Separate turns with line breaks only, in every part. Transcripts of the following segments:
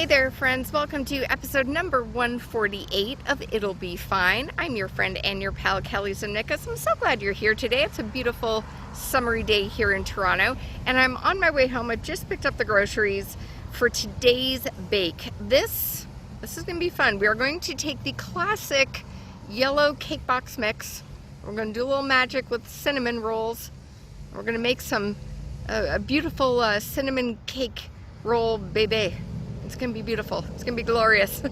Hey there, friends. Welcome to episode number 148 of It'll Be Fine. I'm your friend and your pal, Kelly Zimnikas. I'm so glad you're here today. It's a beautiful summery day here in Toronto, and I'm on my way home. I just picked up the groceries for today's bake. This is going to be fun. We are going to take the classic yellow cake box mix. We're going to do a little magic with cinnamon rolls. We're going to make a beautiful cinnamon cake roll bebe. It's gonna be beautiful. It's gonna be glorious.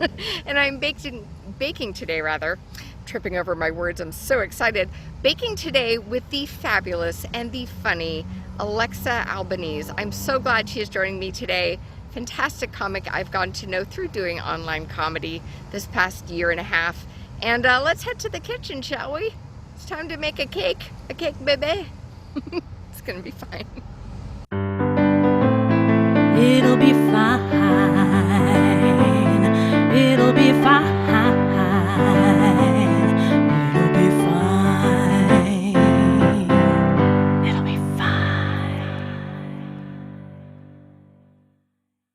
And I'm baking today, rather. Tripping over my words, I'm so excited. Baking today with the fabulous and the funny Alexa Albanese. I'm so glad she is joining me today. Fantastic comic I've gotten to know through doing online comedy this past year and a half. And let's head to the kitchen, shall we? It's time to make a cake bebe. It's gonna be fine.
It'll be fine. It'll be fine. It'll be fine. It'll be fine.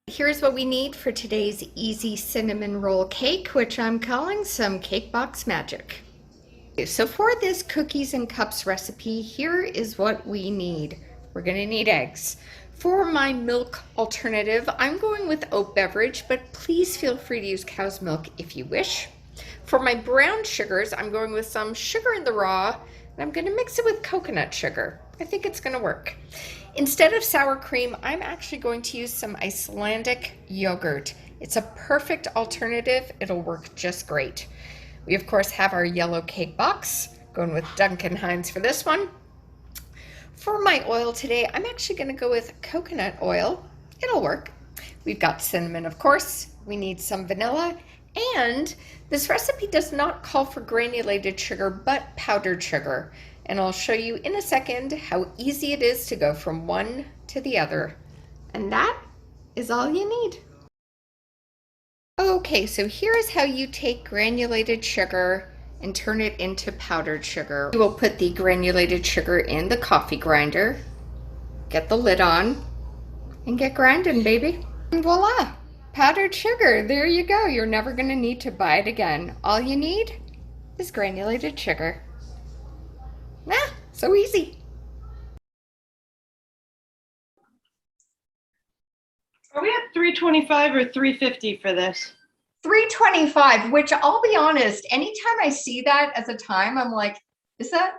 Here's what we need for today's easy cinnamon roll cake, which I'm calling some cake box magic. So for this cookies and cups recipe, here is what we need. We're gonna need eggs. For my milk alternative, I'm going with oat beverage, but please feel free to use cow's milk if you wish. For my brown sugars, I'm going with some sugar in the raw, and I'm going to mix it with coconut sugar. I think it's going to work. Instead of sour cream, I'm actually going to use some Icelandic yogurt. It's a perfect alternative. It'll work just great. We, of course, have our yellow cake box, going with Duncan Hines for this one. For my oil today, I'm actually going to go with coconut oil. It'll work. We've got cinnamon, of course. We need some vanilla. And this recipe does not call for granulated sugar, but powdered sugar. And I'll show you in a second how easy it is to go from one to the other. And that is all you need. Okay, so here is how you take granulated sugar and turn it into powdered sugar. You will put the granulated sugar in the coffee grinder, get the lid on, and get grinding, baby. And voila, powdered sugar. There you go. You're never gonna need to buy it again. All you need is granulated sugar. So easy.
Are we at 325 or 350 for this?
325, which I'll be honest, anytime I see that as a time, I'm like, is that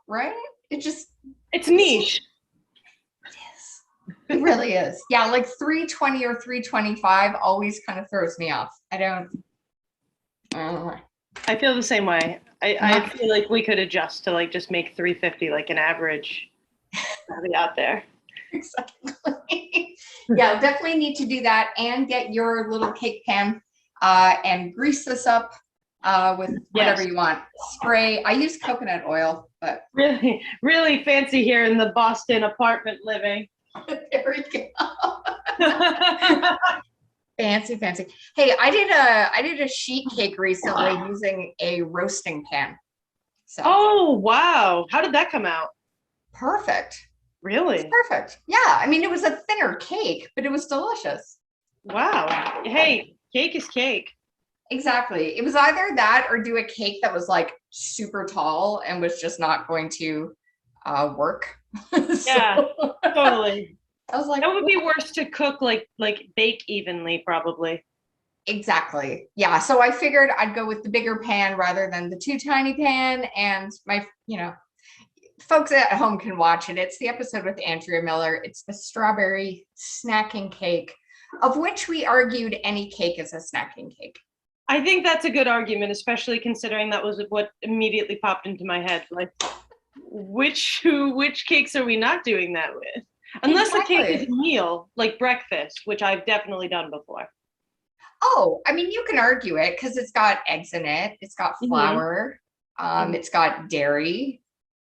right?
It's niche.
It is. It really is. Yeah, like 320 or 325 always kind of throws me off. I don't know.
I feel the same way. I feel like we could adjust to like just make 350 like an average. Be out there.
Exactly. Yeah, definitely need to do that and get your little cake pan and grease this up with whatever you want. Spray. I use coconut oil, but
really, really fancy here in the Boston apartment living.
there we go. Fancy. Hey, I did a sheet cake recently using a roasting pan. So.
Oh wow! How did that come out?
Perfect.
Really?
It's perfect. Yeah, I mean, it was a thinner cake, but it was delicious.
Wow. Hey, cake is cake.
Exactly. It was either that or do a cake that was like super tall and was just not going to work.
Yeah, totally.
I was like,
that would be worse to cook like bake evenly, probably.
Exactly. Yeah. So I figured I'd go with the bigger pan rather than the too tiny pan. And my, folks at home can watch it. It's the episode with Andrea Miller. It's the strawberry snacking cake, of which we argued any cake is a snacking cake.
I think that's a good argument, especially considering that was what immediately popped into my head. Like, which cakes are we not doing that with? Unless the cake is a meal, like breakfast, which I've definitely done before.
Oh, I mean, you can argue it because it's got eggs in it. It's got flour. It's got dairy.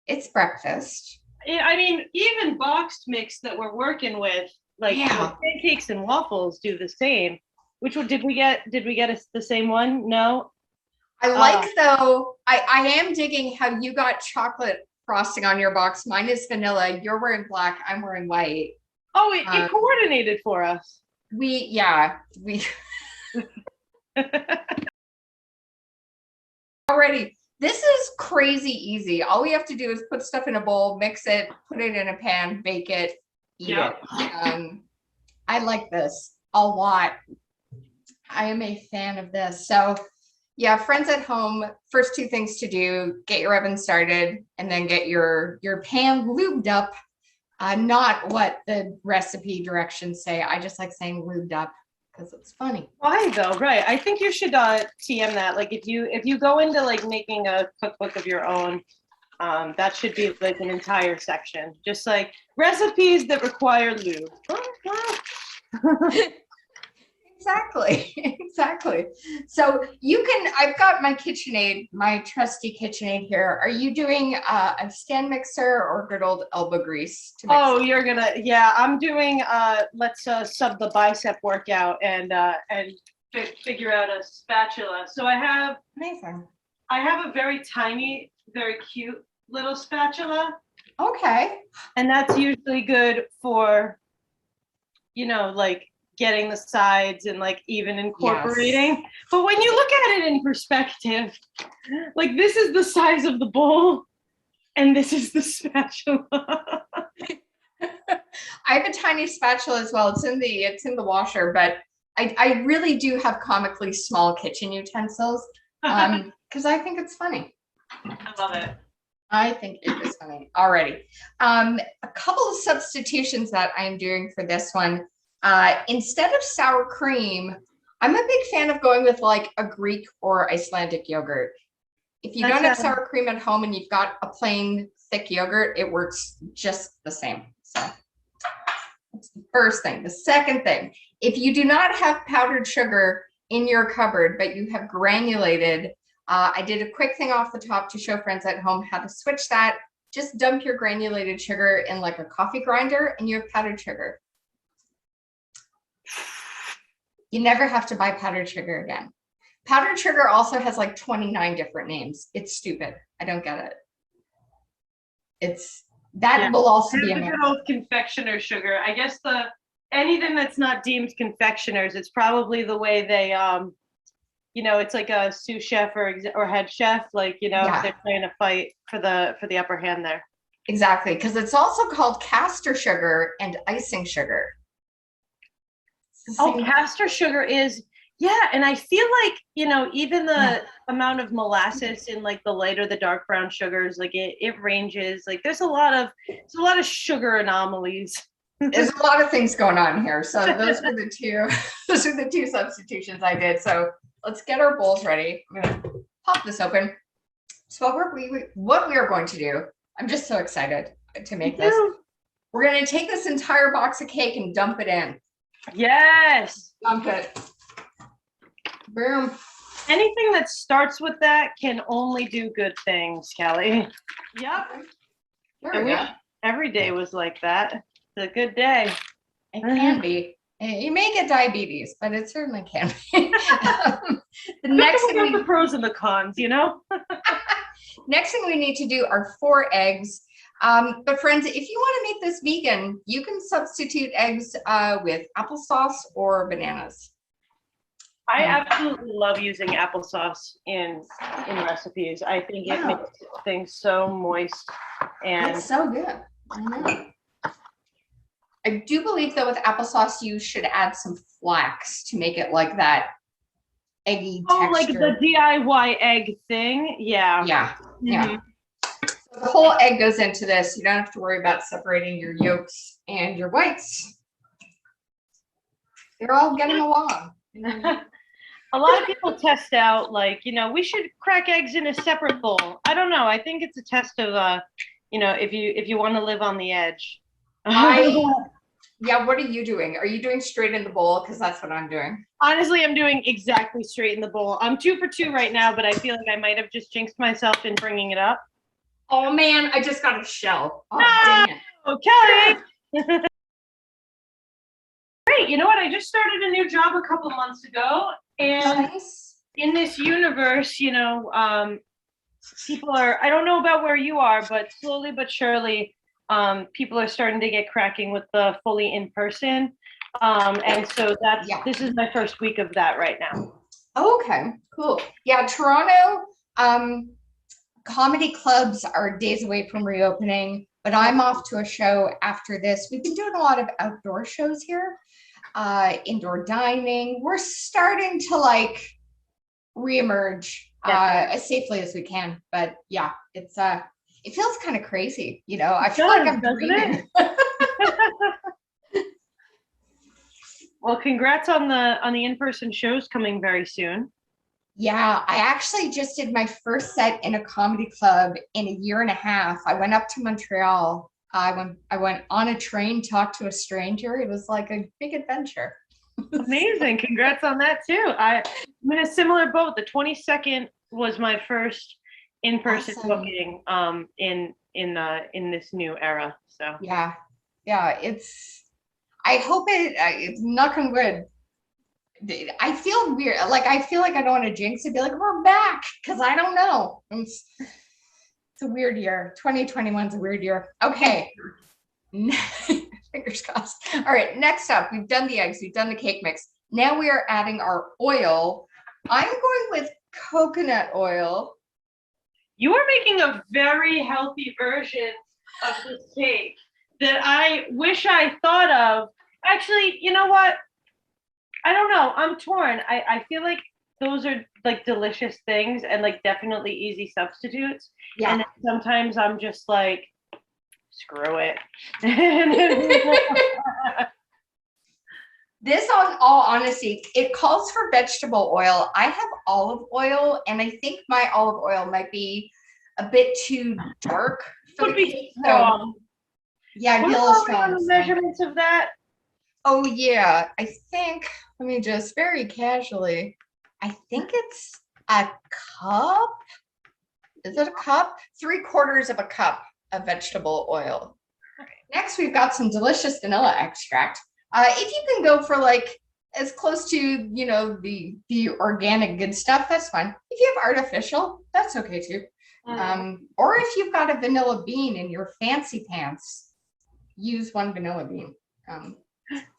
It's breakfast.
I mean, even boxed mix that we're working with, like pancakes and waffles, do the same. Which one did we get? Did we get the same one? No.
I like though. I am digging how you got chocolate frosting on your box. Mine is vanilla. You're wearing black. I'm wearing white.
Oh, it coordinated for us.
We Already, this is crazy easy. All we have to do is put stuff in a bowl, mix it, put it in a pan, bake it, eat
Yeah.
it. I like this a lot. I am a fan of this. So yeah, friends at home, first two things to do, get your oven started and then get your pan lubed up. Not what the recipe directions say. I just like saying lubed up because it's funny.
Why though? Right. I think you should TM that. Like if you go into like making a cookbook of your own, that should be like an entire section. Just like recipes that require lube.
Exactly, exactly. So you can, I've got my KitchenAid, my trusty KitchenAid here. Are you doing a stand mixer or good old elbow grease to mix?
Oh, you're gonna, yeah, I'm doing, let's sub the bicep workout and figure out a spatula. So
Amazing.
I have a very tiny, very cute little spatula.
Okay.
And that's usually good for, like getting the sides and like even incorporating. Yes. But when you look at it in perspective, like this is the size of the bowl and this is the spatula.
I have a tiny spatula as well. It's in the washer, but I really do have comically small kitchen utensils because I think it's funny.
I love it.
I think it is funny. Alrighty. A couple of substitutions that I'm doing for this one. Instead of sour cream, I'm a big fan of going with like a Greek or Icelandic yogurt. If you don't have sour cream at home and you've got a plain thick yogurt, it works just the same. So that's the first thing. The second thing, if you do not have powdered sugar in your cupboard, but you have granulated, I did a quick thing off the top to show friends at home how to switch that. Just dump your granulated sugar in like a coffee grinder and you have powdered sugar. You never have to buy powdered sugar again. Powdered sugar also has like 29 different names. It's stupid. I don't get it. It's that will also be a good
old confectioner sugar. I guess anything that's not deemed confectioners, it's probably the way they it's like a sous chef or head chef, like they're trying to fight for the upper hand there.
Exactly, because it's also called caster sugar and icing sugar.
Oh, caster sugar is, and I feel like, even the amount of molasses in like the light or the dark brown sugars, like it ranges, like there's a lot of sugar anomalies.
There's a lot of things going on here. So those were the two substitutions I did. So let's get our bowls ready. I'm gonna pop this open. So what we are going to do, I'm just so excited to make this. We're gonna take this entire box of cake and dump it in.
Yes.
Dump it. Boom.
Anything that starts with that can only do good things, Kelly. Yep. I wish every day was like that. It's a good day.
It can be. You may get diabetes, but it certainly can be. The next thing
the pros and the cons,
Next thing we need to do are 4 eggs. But friends, if you want to make this vegan, you can substitute eggs with applesauce or bananas.
I absolutely love using applesauce in recipes. I think it makes things so moist and
it's so good. I know. I do believe though with applesauce you should add some flax to make it like that eggy texture.
Oh, like the DIY egg thing? Yeah.
Yeah. Yeah. So the whole egg goes into this. You don't have to worry about separating your yolks and your whites. They're all getting along.
A lot of people test out like, we should crack eggs in a separate bowl. I don't know. I think it's a test of, if you want to live on the edge.
Yeah, what are you doing? Are you doing straight in the bowl? Because that's what I'm doing.
Honestly, I'm doing exactly straight in the bowl. I'm 2 for 2 right now, but I feel like I might have just jinxed myself in bringing it up.
Oh man, I just got a shell. Oh,
no!
Dang it.
Okay. Great. You know what? I just started a new job a couple months ago, and in this universe, people are. I don't know about where you are, but slowly but surely, people are starting to get cracking with the fully in person. And so this is my first week of that right now.
Okay, cool. Yeah, Toronto, comedy clubs are days away from reopening, but I'm off to a show after this. We've been doing a lot of outdoor shows here, indoor dining. We're starting to like reemerge as safely as we can. But yeah, it feels kind of crazy, you know. I feel like I'm dreaming.
Well, congrats on the in-person shows coming very soon.
Yeah, I actually just did my first set in a comedy club in a year and a half. I went up to Montreal. I went on a train, talked to a stranger. It was like a big adventure.
Amazing. Congrats on that too. I'm in a similar boat. The 22nd was my first in-person booking in this new era. So
yeah, I hope it's knock on wood. I feel weird. Like I feel like I don't want to jinx it. Be like, we're back, because I don't know. It's a weird year. 2021 is a weird year. Okay. Fingers crossed. All right, next up, we've done the eggs, we've done the cake mix. Now we are adding our oil. I'm going with coconut oil.
You are making a very healthy version of this cake that I wish I thought of. Actually, you know what? I don't know. I'm torn. I feel like those are like delicious things and like definitely easy substitutes. Yeah. And then sometimes I'm just like, screw it.
This, on all honesty, it calls for vegetable oil. I have olive oil, and I think my olive oil might be a bit too dark for the cake. So, yeah,
what are the measurements of that?
Oh yeah, I think, let me just very casually, I think it's a cup. Is it a cup? 3/4 of a cup of vegetable oil. Okay. Next, we've got some delicious vanilla extract. If you can go for like as close to, you know, the organic good stuff, that's fine. If you have artificial, that's okay too. Or if you've got a vanilla bean in your fancy pants, use one vanilla bean.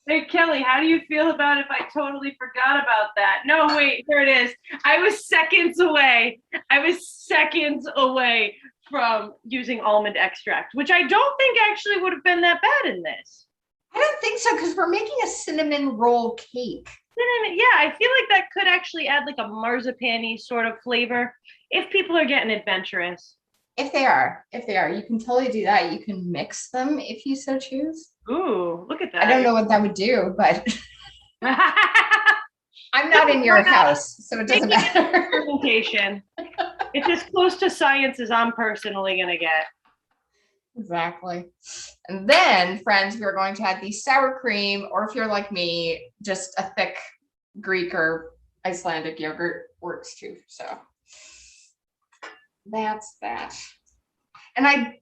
Hey, Kelly, how do you feel about if I totally forgot about that? No, wait, here it is. I was seconds away from using almond extract, which I don't think actually would have been that bad in this.
I don't think so, because we're making a cinnamon roll cake.
Cinnamon, yeah, I feel like that could actually add like a marzipan-y sort of flavor if people are getting adventurous.
If they are, you can totally do that. You can mix them if you so choose.
Ooh, look at that.
I don't know what that would do, but I'm not in your house, so it doesn't matter.
Fermentation. It's as close to science as I'm personally going to get.
Exactly. And then, friends, we're going to add the sour cream, or if you're like me, just a thick Greek or Icelandic yogurt works too. So that's that. And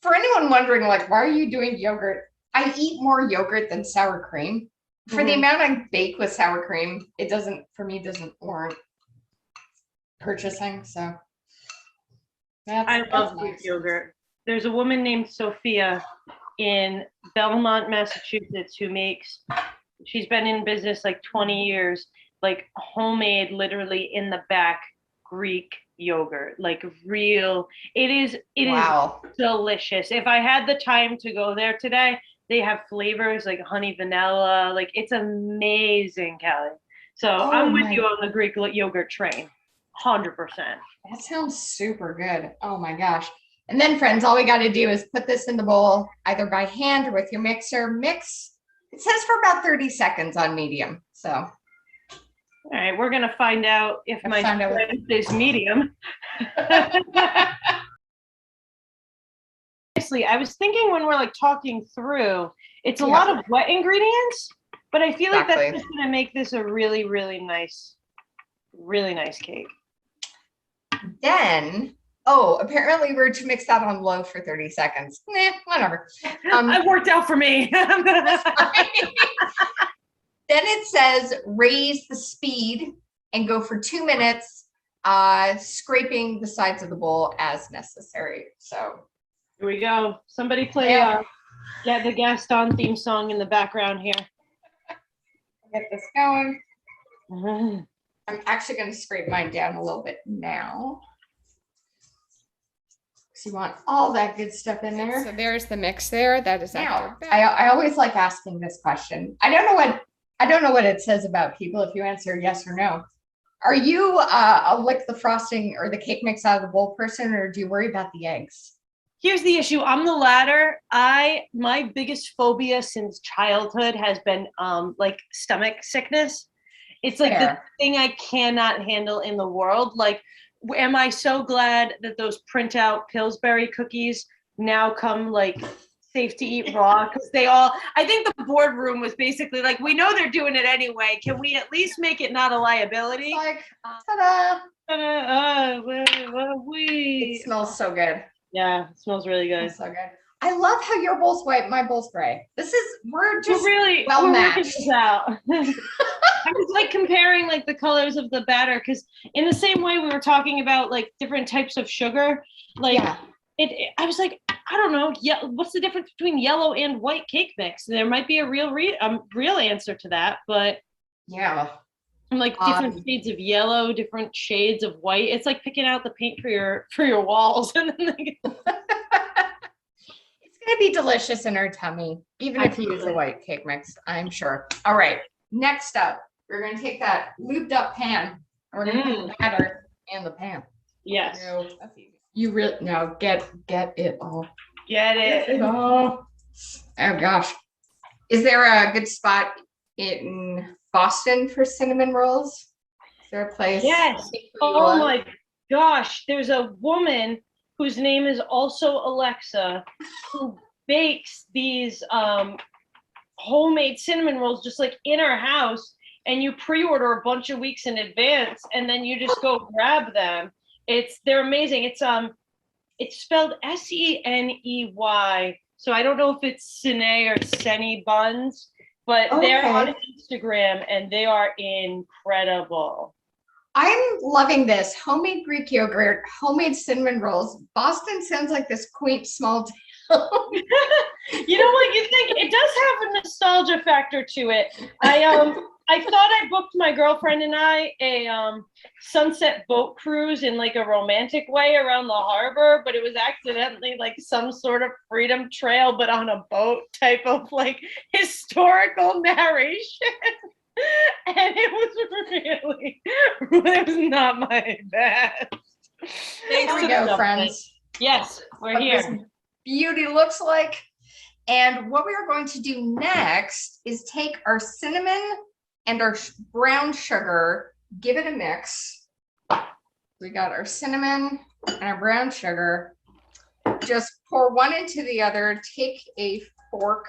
for anyone wondering, like, why are you doing yogurt? I eat more yogurt than sour cream. For the amount I bake with sour cream, it doesn't warrant purchasing. So
I love Greek yogurt. There's a woman named Sophia in Belmont, Massachusetts, she's been in business like 20 years, like homemade, literally in the back Greek yogurt, like real. It is delicious. If I had the time to go there today, they have flavors like honey vanilla, like it's amazing, Kelly. So I'm with you on the Greek yogurt train, 100%.
That sounds super good. Oh my gosh. And then, friends, all we got to do is put this in the bowl, either by hand or with your mixer. Mix. It says for about 30 seconds on medium. So, all
right, we're gonna find out if my strength is medium. Honestly, I was thinking when we're like talking through, it's a lot of wet ingredients, but I feel like that's just gonna make this a really, really nice cake.
Then. Oh, apparently we're to mix that on low for 30 seconds. Nah, whatever.
It worked out for me.
Then it says raise the speed and go for 2 minutes, scraping the sides of the bowl as necessary. So
here we go. Somebody play Get the Gaston theme song in the background here.
Get this going.
Mhm.
I'm actually going to scrape mine down a little bit now. So you want all that good stuff in there. So there's the mix there. That is
Now, I always like asking this question. I don't know what it says about people if you answer yes or no. Are you a lick the frosting or the cake mix out of the bowl person, or do you worry about the eggs?
Here's the issue. I'm the latter. My biggest phobia since childhood has been like stomach sickness. It's like the thing I cannot handle in the world. Like, am I so glad that those printout Pillsbury cookies now come like safe to eat raw? Because I think the boardroom was basically like, we know they're doing it anyway. Can we at least make it not a liability?
Like, ta-da!
It
It smells so good.
Yeah, it smells really good.
So good. I love how your bowl's white, my bowl's gray. We're
really
well
working
matched.
this out. I was like comparing like the colors of the batter, because in the same way we were talking about like different types of sugar, like I was like, I don't know, what's the difference between yellow and white cake mix? There might be a real answer to that, but
yeah.
Like different shades of yellow, different shades of white. It's like picking out the paint for your walls. And then
it's gonna be delicious in our tummy, even if you use a white cake mix, I'm sure. All right, next up, we're gonna take that lubed up pan and we're gonna put the batter in the pan.
Yes.
You really now get it all.
Get it
all. Oh gosh. Is there a good spot in Boston for cinnamon rolls? Is there a place?
Yes. Oh my gosh. There's a woman whose name is also Alexa who bakes these homemade cinnamon rolls just like in her house, and you pre-order a bunch of weeks in advance and then you just go grab them. They're amazing. It's spelled Seney, so I don't know if it's Cine or Senny buns, but they're on Instagram and they are incredible.
I'm loving this. Homemade Greek yogurt, homemade cinnamon rolls. Boston sounds like this quaint small town.
You know what? You think it does have a nostalgia factor to it. I thought I booked my girlfriend and I a sunset boat cruise in like a romantic way around the harbor, but it was accidentally like some sort of freedom trail, but on a boat type of like historical narration. And it was not my best.
Here we go, friends.
Yes, we're here.
Beauty looks like. And what we are going to do next is take our cinnamon and our brown sugar, give it a mix. We got our cinnamon and our brown sugar. Just pour one into the other. Take a fork.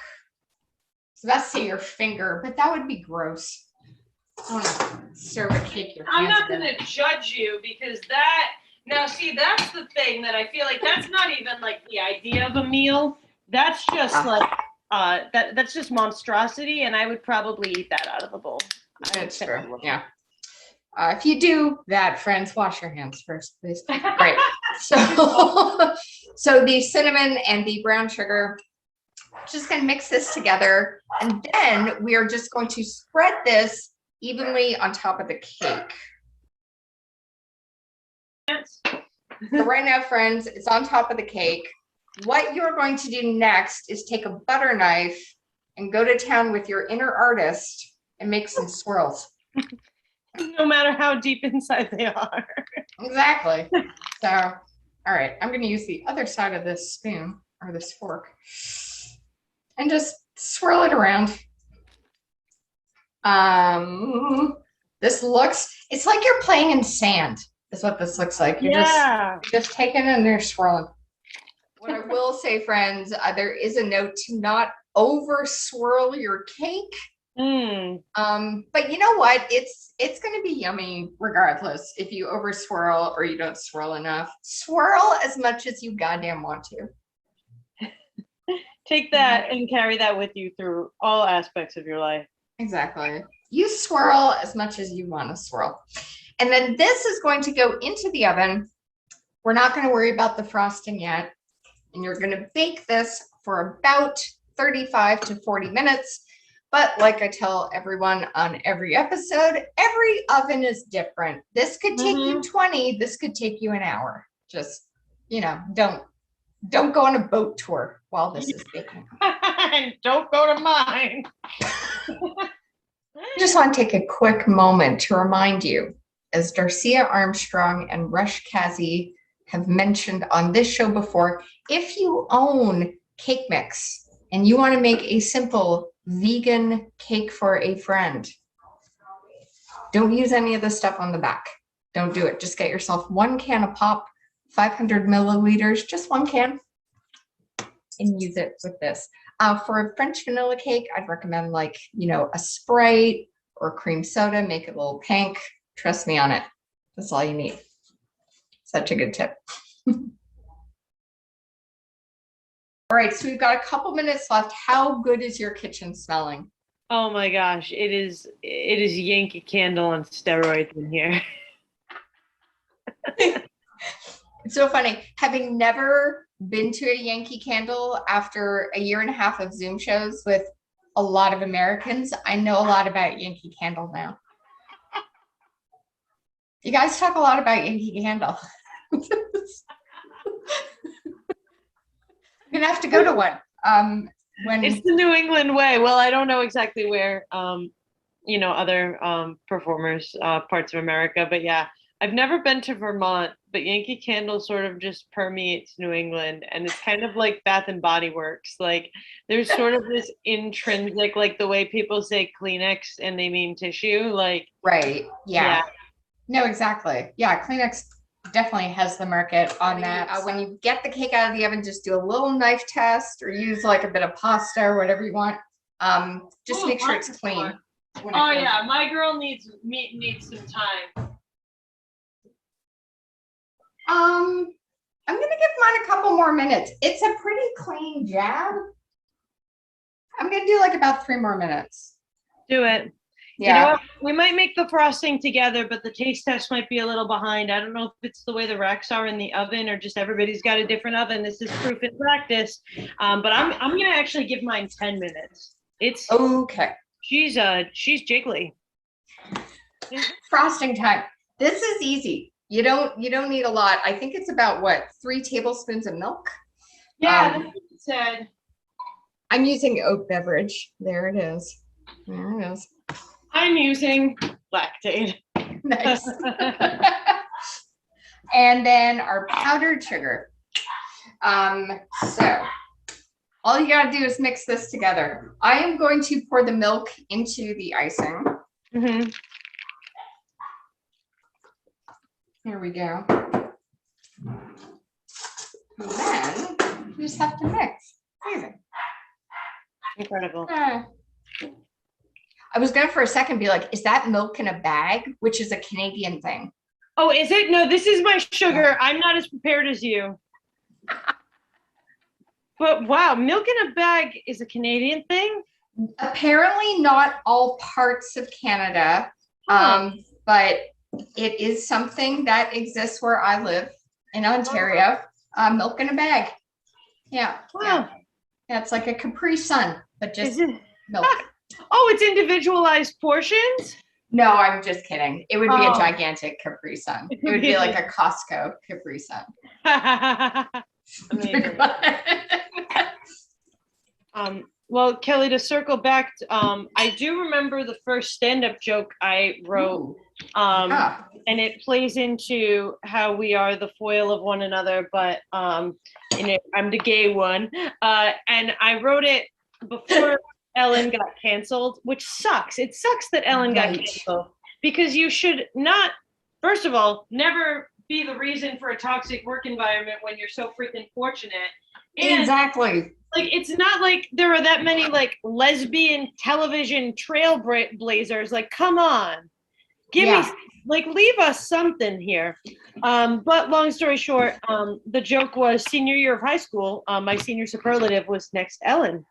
So that's say your finger, but that would be gross. I want to serve a cake.
I'm not going to judge you because that's the thing that I feel like that's not even like the idea of a meal. That's just like that's just monstrosity, and I would probably eat that out of a bowl.
That's true. Yeah. If you do that, friends, wash your hands first, please. Right. So the cinnamon and the brown sugar, just gonna mix this together, and then we are just going to spread this evenly on top of the cake. So right now, friends, it's on top of the cake. What you're going to do next is take a butter knife and go to town with your inner artist and make some swirls.
No matter how deep inside they are.
Exactly. So, all right, I'm going to use the other side of this spoon or this fork and just swirl it around. It's like you're playing in sand is what this looks like. You're just taking it and you're swirling. What I will say, friends, there is a note to not over swirl your cake. But you know what? It's going to be yummy regardless if you over swirl or you don't swirl enough. Swirl as much as you goddamn want to.
Take that and carry that with you through all aspects of your life.
Exactly. You swirl as much as you want to swirl. And then this is going to go into the oven. We're not going to worry about the frosting yet. And you're going to bake this for about 35 to 40 minutes. But like I tell everyone on every episode, every oven is different. This could take you 20, this could take you an hour. Just, don't go on a boat tour while this is baking.
Don't go to mine.
I just want to take a quick moment to remind you, as Darcia Armstrong and Rush Kazi have mentioned on this show before, if you own cake mix and you want to make a simple vegan cake for a friend, don't use any of the stuff on the back. Don't do it. Just get yourself 1 can of pop, 500 milliliters, just 1 can, and use it with this. For a French vanilla cake, I'd recommend a Sprite or cream soda, make it a little pink. Trust me on it. That's all you need. Such a good tip. All right, so we've got a couple minutes left. How good is your kitchen smelling?
Oh my gosh, it is Yankee Candle on steroids in here.
It's so funny. Having never been to a Yankee Candle after a year and a half of Zoom shows with a lot of Americans, I know a lot about Yankee Candle now. You guys talk a lot about Yankee Candle. I'm gonna have to go to one.
It's the New England way. Well, I don't know exactly where other performers parts of America, but yeah, I've never been to Vermont, but Yankee Candle sort of just permeates New England, and it's kind of like Bath and Body Works. Like there's sort of this intrinsic, like the way people say Kleenex and they mean tissue, like
right. Yeah. No, exactly. Yeah, Kleenex definitely has the market on that. When you get the cake out of the oven, just do a little knife test or use like a bit of pasta or whatever you want. Just make sure it's clean.
Oh yeah, my girl needs some time.
I'm gonna give mine a couple more minutes. It's a pretty clean jab. I'm gonna do like about 3 more minutes.
Do it.
Yeah.
You know what? We might make the frosting together, but the taste test might be a little behind. I don't know if it's the way the racks are in the oven or just everybody's got a different oven. This is proof in practice. But I'm gonna actually give mine 10 minutes. It's
okay.
She's jiggly.
Frosting time. This is easy. You don't need a lot. I think it's about 3 tablespoons of milk.
Yeah, that's what it said.
I'm using oat beverage. There it is. There it is.
I'm using lactate.
Nice. And then our powdered sugar. So all you gotta do is mix this together. I am going to pour the milk into the icing.
Mm-hmm.
Here we go. And then you just have to mix. Amazing.
Incredible.
I was gonna for a second be like, is that milk in a bag? Which is a Canadian thing.
Oh, is it? No, this is my sugar. I'm not as prepared as you. But wow, milk in a bag is a Canadian thing?
Apparently not all parts of Canada, but it is something that exists where I live in Ontario. Milk in a bag. Yeah.
Wow.
Yeah, it's like a Capri Sun, but just milk.
Oh, it's individualized portions?
No, I'm just kidding. It would be a gigantic Capri Sun. It would be like a Costco Capri Sun.
Amazing. Well, Kelly, to circle back, I do remember the first stand-up joke I wrote, and it plays into how we are the foil of one another, but I'm the gay one, and I wrote it before Ellen got canceled, which sucks. It sucks that Ellen got canceled because you should not, first of all, never be the reason for a toxic work environment when you're so freaking fortunate. And,
exactly.
Like, it's not like there are that many like lesbian television trailblazers. Like, come on, give me, like, leave us something here. But long story short, the joke was senior year of high school. My senior superlative was next Ellen.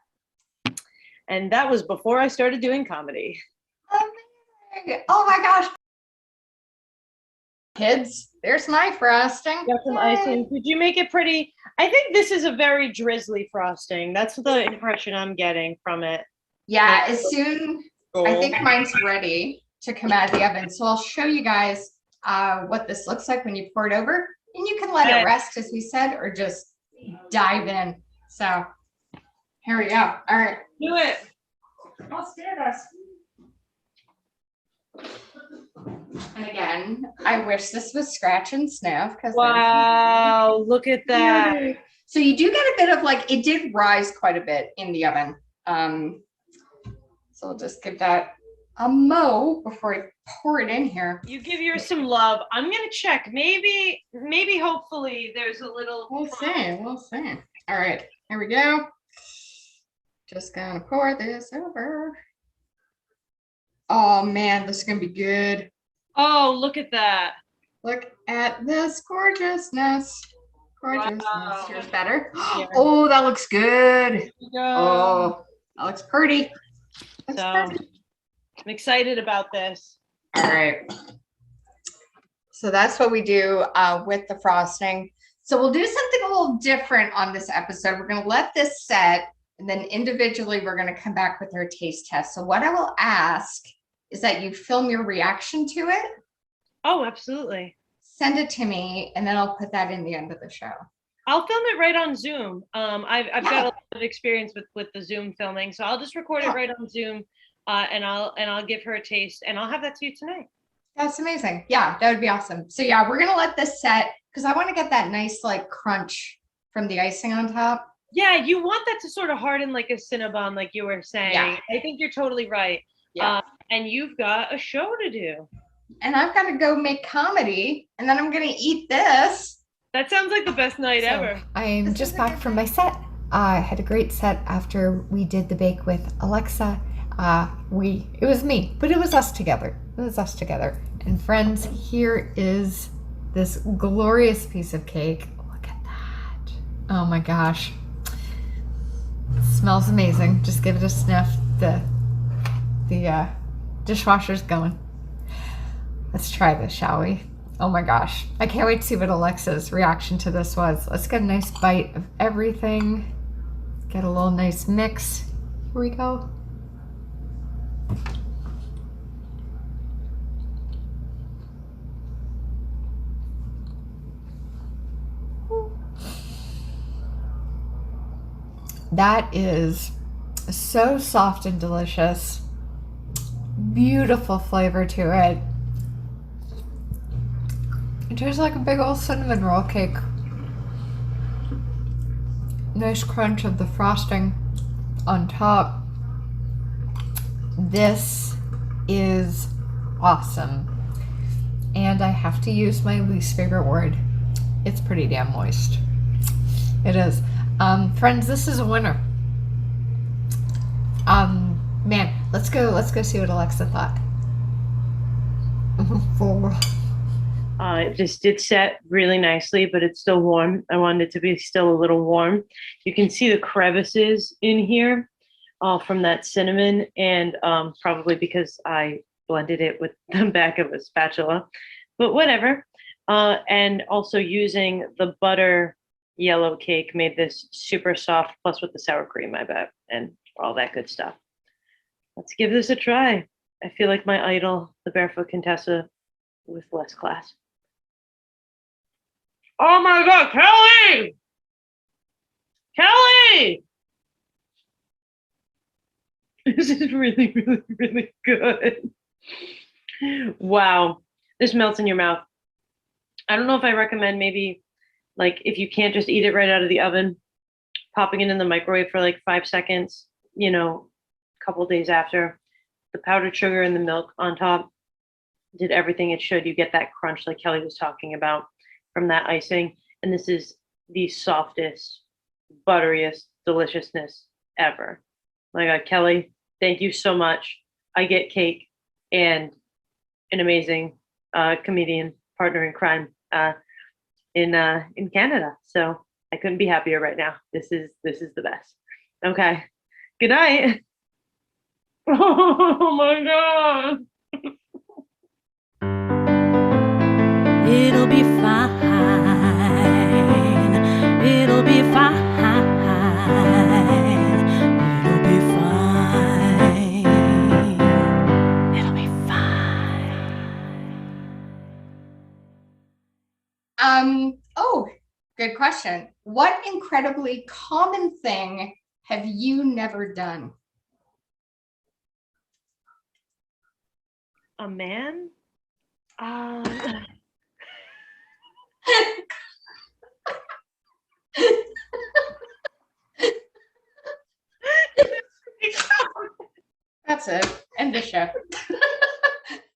And that was before I started doing comedy.
Oh my gosh. Kids, there's my frosting.
Got some icing. Did you make it pretty? I think this is a very drizzly frosting. That's the impression I'm getting from it.
Yeah, as soon, I think mine's ready to come out of the oven. So I'll show you guys what this looks like when you pour it over. And you can let it rest, as we said, or just dive in. So here we go. All right.
Do it.
Let's do this. And again, I wish this was scratch and sniff.
Wow, look at that.
So you do get a bit of like, it did rise quite a bit in the oven. So I'll just give that a mow before I pour it in here.
You give yours some love. I'm gonna check. Maybe, hopefully there's a little.
We'll see. All right, here we go. Just gonna pour this over. Oh man, this is gonna be good.
Oh, look at that.
Look at this gorgeousness.
Wow.
Here's better. Oh, that looks good.
Go.
Oh, that looks pretty. That's pretty.
I'm excited about this.
All right. So that's what we do with the frosting. So we'll do something a little different on this episode. We're going to let this set, and then individually we're going to come back with our taste test. So what I will ask is that you film your reaction to it.
Oh, absolutely.
Send it to me, and then I'll put that in the end of the show.
I'll film it right on Zoom. I've got a lot of experience with the Zoom filming, so I'll just record it right on Zoom, and I'll give her a taste, and I'll have that to you tonight.
That's amazing. Yeah, that would be awesome. So yeah, we're gonna let this set because I want to get that nice like crunch from the icing on top.
Yeah, you want that to sort of harden like a Cinnabon, like you were saying.
Yeah.
I think you're totally right.
Yeah.
And you've got a show to do.
And I've got to go make comedy, and then I'm gonna eat this.
That sounds like the best night ever.
I'm just back from my set. I had a great set after we did the bake with Alexa. It was me, but it was us together. And friends, here is this glorious piece of cake. Look at that. Oh my gosh. It smells amazing. Just give it a sniff. The dishwasher's going. Let's try this, shall we? Oh my gosh. I can't wait to see what Alexa's reaction to this was. Let's get a nice bite of everything. Get a little nice mix. Here we go. That is so soft and delicious. Beautiful flavor to it. It tastes like a big old cinnamon roll cake. Nice crunch of the frosting on top. This is awesome. And I have to use my least favorite word. It's pretty damn moist. It is. Friends, this is a winner. Man, let's go see what Alexa thought.
It just did set really nicely, but it's still warm. I wanted it to be still a little warm. You can see the crevices in here from that cinnamon, and probably because I blended it with the back of a spatula, but whatever. And also using the butter yellow cake made this super soft, plus with the sour cream, I bet, and all that good stuff. Let's give this a try. I feel like my idol, the Barefoot Contessa, with less class. Oh my God, Kelly! Kelly! This is really, really, really good. Wow, this melts in your mouth. I don't know if I recommend maybe, like, if you can't just eat it right out of the oven, popping it in the microwave for like 5 seconds, you know, a couple days after. The powdered sugar and the milk on top did everything it should. You get that crunch like Kelly was talking about from that icing. And this is the softest, butteriest deliciousness ever. My God, Kelly, thank you so much. I get cake and an amazing comedian partner in crime in Canada. So I couldn't be happier right now. This is the best. Okay. Good night. Oh my God.
It'll be fine. It'll be fine. It'll be fine.
Oh, good question. What incredibly common thing have you never done?
A man?
That's it. End the show.